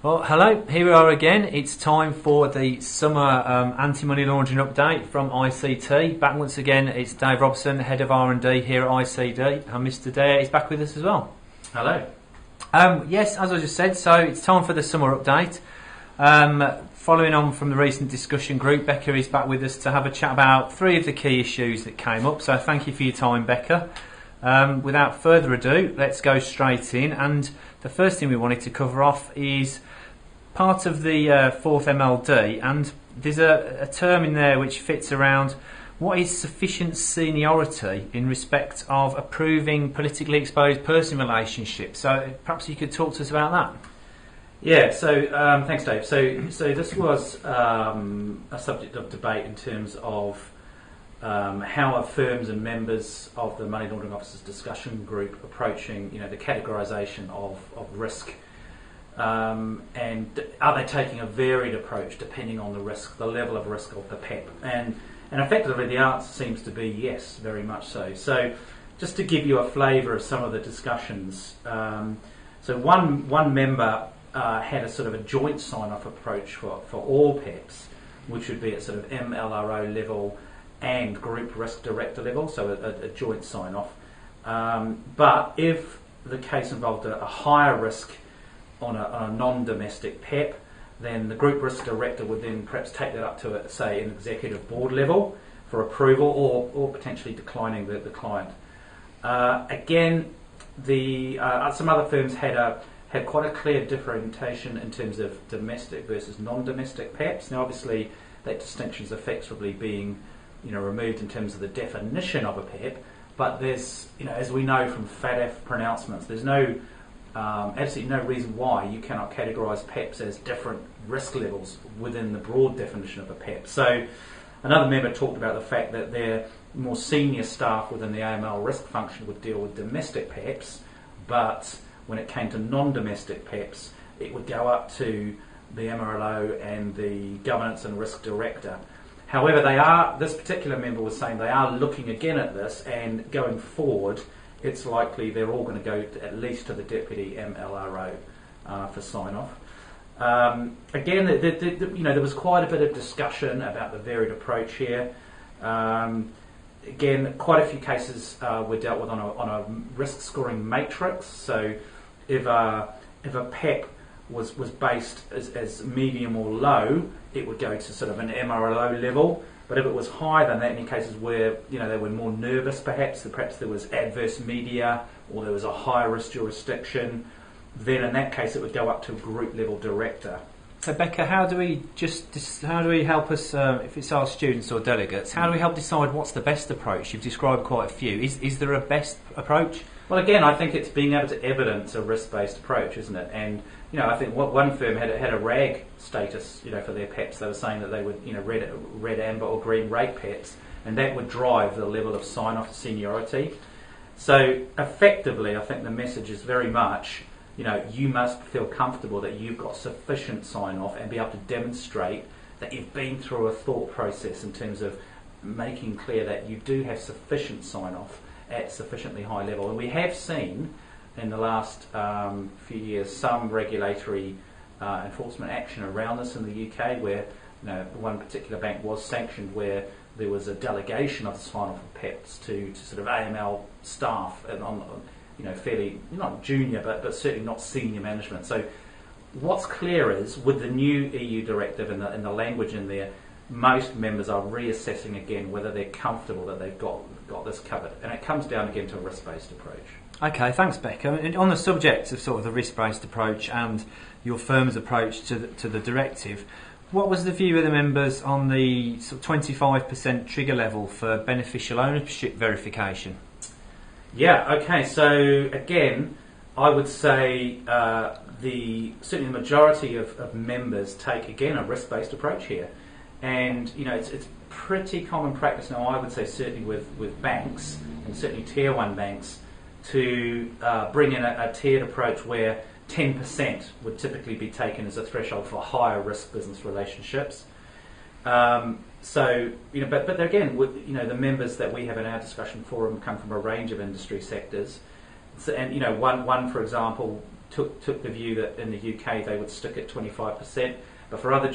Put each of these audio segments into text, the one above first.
Well, hello, here we are again. It's time for the summer anti-money laundering update from ICT. Back once again, it's Dave Robson, Head of R&D here at ICD, and Mr. Dare is back with us as well. Hello. Yes, as I just said, so it's time for the summer update. Following on from the recent discussion group, Pekka is back with us to have a chat about three of the key issues that came up, so thank you for your time, Pekka. Without further ado, let's go straight in, and the first thing we wanted to cover off is part of the fourth MLD, and there's a term in there which fits around what is sufficient seniority in respect of approving politically exposed person relationships. So perhaps you could talk to us about that. Yeah, so thanks, Dave. So this was a subject of debate in terms of how are firms and members of the Money Laundering Officers Discussion Group approaching, the categorisation of risk, and are they taking a varied approach depending on the risk, the level of risk of the PEP? And effectively the answer seems to be yes, very much so. So just to give you a flavour of some of the discussions, so one member had a sort of a joint sign-off approach for all PEPs, which would be at sort of MLRO level and group risk director level, so a joint sign-off. But if the case involved a higher risk on a non-domestic PEP, then the group risk director would then perhaps take that up to, say, an executive board level for approval, or potentially declining the client. Again, some other firms had quite a clear differentiation in terms of domestic versus non-domestic PEPs. Now, obviously, that distinction is effectively being removed in terms of the definition of a PEP, but there's, as we know from FATF pronouncements, there's absolutely no reason why you cannot categorise PEPs as different risk levels within the broad definition of a PEP. So another member talked about the fact that their more senior staff within the AML risk function would deal with domestic PEPs, but when it came to non-domestic PEPs, it would go up to the MRLO and the governance and risk director. However, this particular member was saying they are looking again at this, and going forward, it's likely they're all going to go at least to the deputy MLRO for sign-off. Again, there was quite a bit of discussion about the varied approach here. Again, quite a few cases were dealt with on a risk scoring matrix. So if a PEP was based as medium or low, it would go to sort of an MRLO level. But if it was higher than that, in cases where they were more nervous, perhaps there was adverse media or there was a high risk jurisdiction, then in that case it would go up to a group level director. So Pekka, how do we help us, if it's our students or delegates, how do we help decide what's the best approach? You've described quite a few. Is there a best approach? Well, again, I think it's being able to evidence a risk-based approach, isn't it? And I think one firm had a RAG status, for their PEPs. They were saying that they would, red, amber, or green rate PEPs, and that would drive the level of sign-off seniority. So effectively, I think the message is very much, you must feel comfortable that you've got sufficient sign-off and be able to demonstrate that you've been through a thought process in terms of making clear that you do have sufficient sign-off at sufficiently high level. And we have seen in the last few years some regulatory enforcement action around this in the UK, where one particular bank was sanctioned where there was a delegation of the sign-off of PEPs to sort of AML staff and on fairly not junior but certainly not senior management. So what's clear is with the new EU directive and the language in there, most members are reassessing again whether they're comfortable that they've got this covered, and it comes down again to a risk-based approach. Okay, thanks, Pekka. And on the subject of sort of the risk-based approach and your firm's approach to the directive, what was the view of the members on the sort of 25% trigger level for beneficial ownership verification? Yeah, okay, so again, I would say certainly the majority of members take, again, a risk-based approach here. And, it's pretty common practice now, I would say, certainly with banks, and certainly Tier 1 banks, to bring in a tiered approach where 10% would typically be taken as a threshold for higher risk business relationships. So, but again, the members that we have in our discussion forum come from a range of industry sectors. So, and, one, for example, took the view that in the UK they would stick at 25%, but for other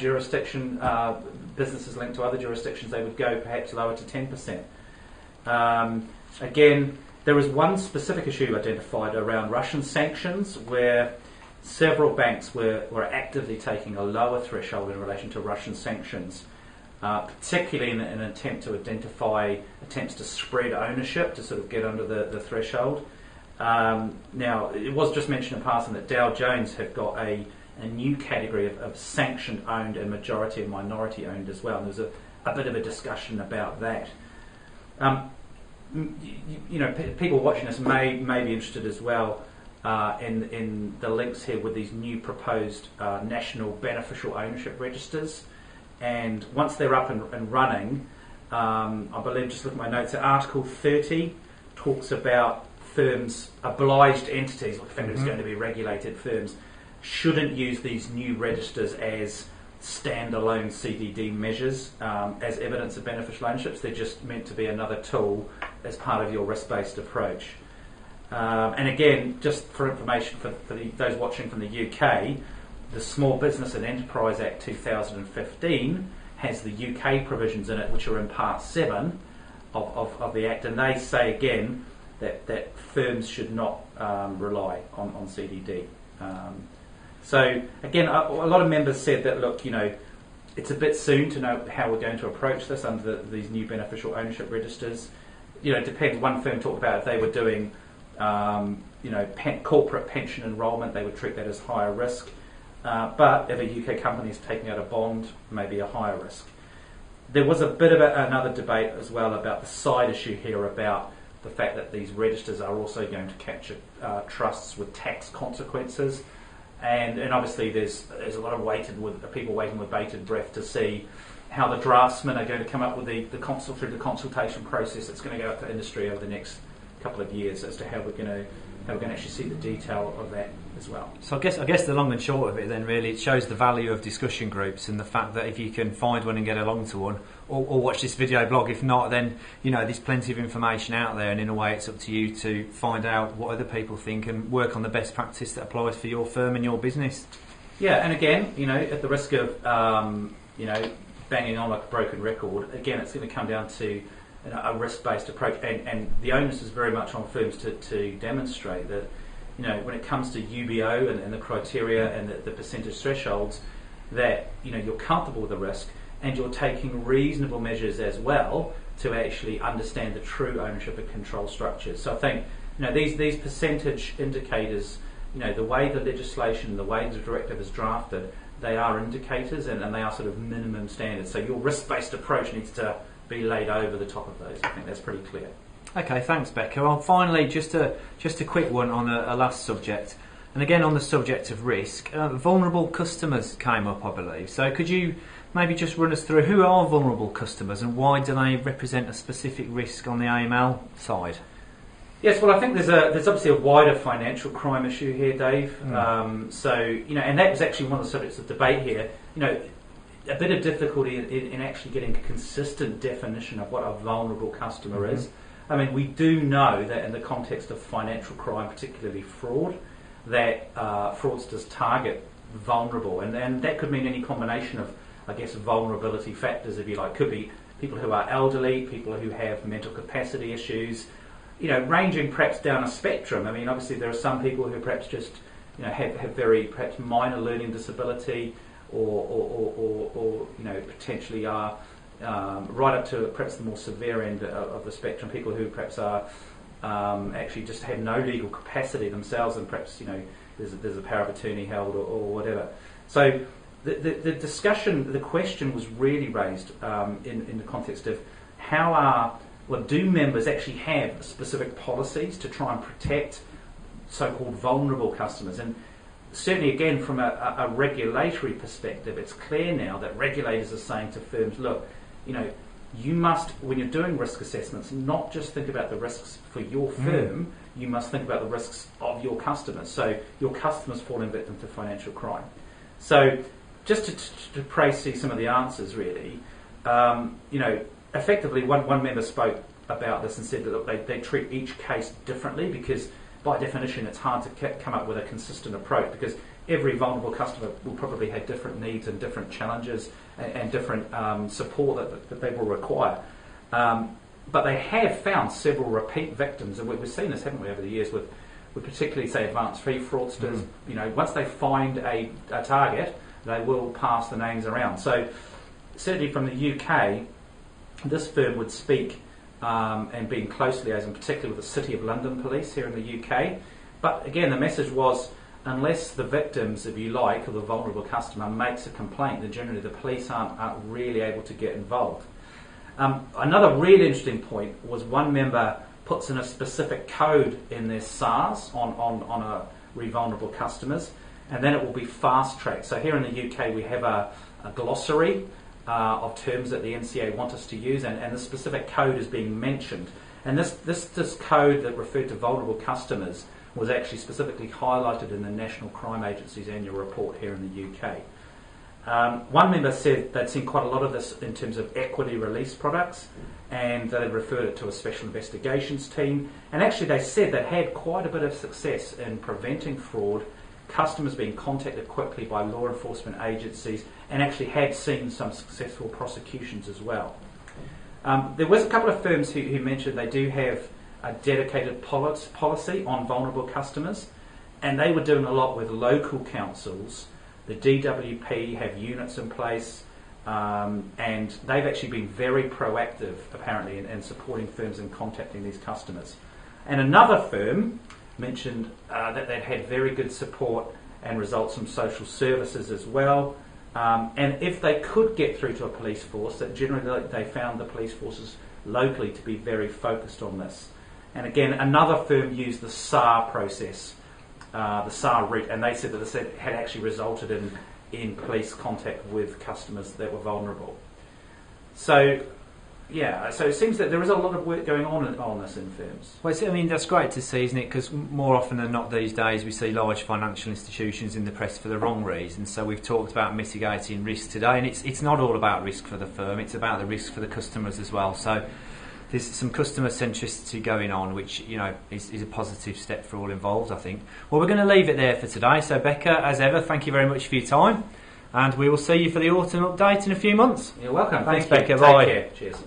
businesses linked to other jurisdictions, they would go perhaps lower to 10%. Again, there was one specific issue identified around Russian sanctions, where several banks were actively taking a lower threshold in relation to Russian sanctions, particularly in an attempt to identify attempts to spread ownership to sort of get under the threshold. Now, it was just mentioned in passing that Dow Jones have got a new category of sanctioned owned and majority and minority owned as well. And there's a bit of a discussion about that. People watching this may be interested as well in the links here with these new proposed national beneficial ownership registers. And once they're up and running, I believe, just looking at my notes, Article 30 talks about firms, obliged entities, like it's going to be regulated firms, shouldn't use these new registers as standalone CDD measures as evidence of beneficial ownerships. They're just meant to be another tool as part of your risk-based approach. And again, just for information for those watching from the UK, the Small Business and Enterprise Act 2015 has the UK provisions in it, which are in Part 7 of the Act, and they say again that firms should not rely on CDD. So again, a lot of members said that, look, it's a bit soon to know how we're going to approach this under these new beneficial ownership registers. It depends. One firm talked about if they were doing, corporate pension enrolment, they would treat that as higher risk. But if a UK company is taking out a bond, maybe a higher risk. There was a bit of another debate as well about the side issue here about the fact that these registers are also going to capture trusts with tax consequences. And obviously there's a lot of people waiting with bated breath to see how the draftsmen are going to come up with through the consultation process that's going to go out to industry over the next couple of years as to how we're going to actually see the detail of that as well. So I guess the long and short of it then really, it shows the value of discussion groups and the fact that if you can find one and get along to one, or watch this video blog. If not, then there's plenty of information out there, and in a way it's up to you to find out what other people think and work on the best practice that applies for your firm and your business. Yeah, and again, at the risk of banging on like a broken record, again, it's going to come down to a risk-based approach, and the onus is very much on firms to demonstrate that when it comes to UBO and the criteria and the percentage thresholds, that you're comfortable with the risk and you're taking reasonable measures as well to actually understand the true ownership and control structures. So I think these percentage indicators, the way the legislation, the way the directive is drafted, they are indicators and they are sort of minimum standards. So your risk-based approach needs to be laid over the top of those. I think that's pretty clear. Okay, thanks, Pekka. Well, finally, just a quick one on a last subject, and again on the subject of risk. Vulnerable customers came up, I believe. So could you maybe just run us through who are vulnerable customers and why do they represent a specific risk on the AML side? Yes, well, I think there's obviously a wider financial crime issue here, Dave. And that was actually one of the subjects of debate here. A bit of difficulty in actually getting a consistent definition of what a vulnerable customer is. I mean, we do know that in the context of financial crime, particularly fraud, that fraudsters target vulnerable, and that could mean any combination of, I guess, vulnerability factors, if you like. Could be people who are elderly, people who have mental capacity issues, ranging perhaps down a spectrum. I mean, obviously there are some people who perhaps just have very perhaps minor learning disability, or potentially are right up to perhaps the more severe end of the spectrum. People who perhaps are actually just have no legal capacity themselves, and perhaps there's a power of attorney held or whatever. So the discussion, the question was really raised in the context of do members actually have specific policies to try and protect so-called vulnerable customers? And certainly, again, from a regulatory perspective, it's clear now that regulators are saying to firms, look, you must, when you're doing risk assessments, not just think about the risks for your firm, you must think about the risks of your customers. So your customers falling victim to financial crime. So just to see some of the answers, really, effectively one member spoke about this and said that, look, they treat each case differently because by definition, it's hard to come up with a consistent approach because every vulnerable customer will probably have different needs and different challenges and different support that they will require. But they have found several repeat victims, and we've seen this, haven't we, over the years with particularly, say, advanced fee fraudsters. You know, once they find a target, they will pass the names around. So certainly from the UK, this firm would speak and be in close liaison, particularly with the City of London Police here in the UK. But again, the message was, unless the victims, if you like, or the vulnerable customer makes a complaint, then generally the police aren't really able to get involved. Another really interesting point was one member puts in a specific code in their SARS on a vulnerable customers, and then it will be fast-tracked. So here in the UK we have a glossary of terms that the NCA want us to use, and the specific code is being mentioned. And this code that referred to vulnerable customers was actually specifically highlighted in the National Crime Agency's annual report here in the UK. One member said they'd seen quite a lot of this in terms of equity release products, and they referred it to a special investigations team. And actually they said they had quite a bit of success in preventing fraud, customers being contacted quickly by law enforcement agencies, and actually had seen some successful prosecutions as well. There was a couple of firms who mentioned they do have a dedicated policy on vulnerable customers, and they were doing a lot with local councils. The DWP have units in place, and they've actually been very proactive, apparently, in supporting firms in contacting these customers. And another firm mentioned that they'd had very good support and results from social services as well. And if they could get through to a police force, that generally they found the police forces locally to be very focused on this. And again, another firm used the SAR process, the SAR route, and they said that this had actually resulted in police contact with customers that were vulnerable. So, yeah, so it seems that there is a lot of work going on this in firms. Well, I mean, that's great to see, isn't it? Because more often than not these days we see large financial institutions in the press for the wrong reasons. So we've talked about mitigating risk today, and it's not all about risk for the firm, it's about the risk for the customers as well. So there's some customer centricity going on, which, you know, is a positive step for all involved, I think. Well, we're going to leave it there for today. So Becca, as ever, thank you very much for your time, and we will see you for the autumn update in a few months. You're welcome. Thanks, Thank you. Becca. Bye. Take care. Cheers.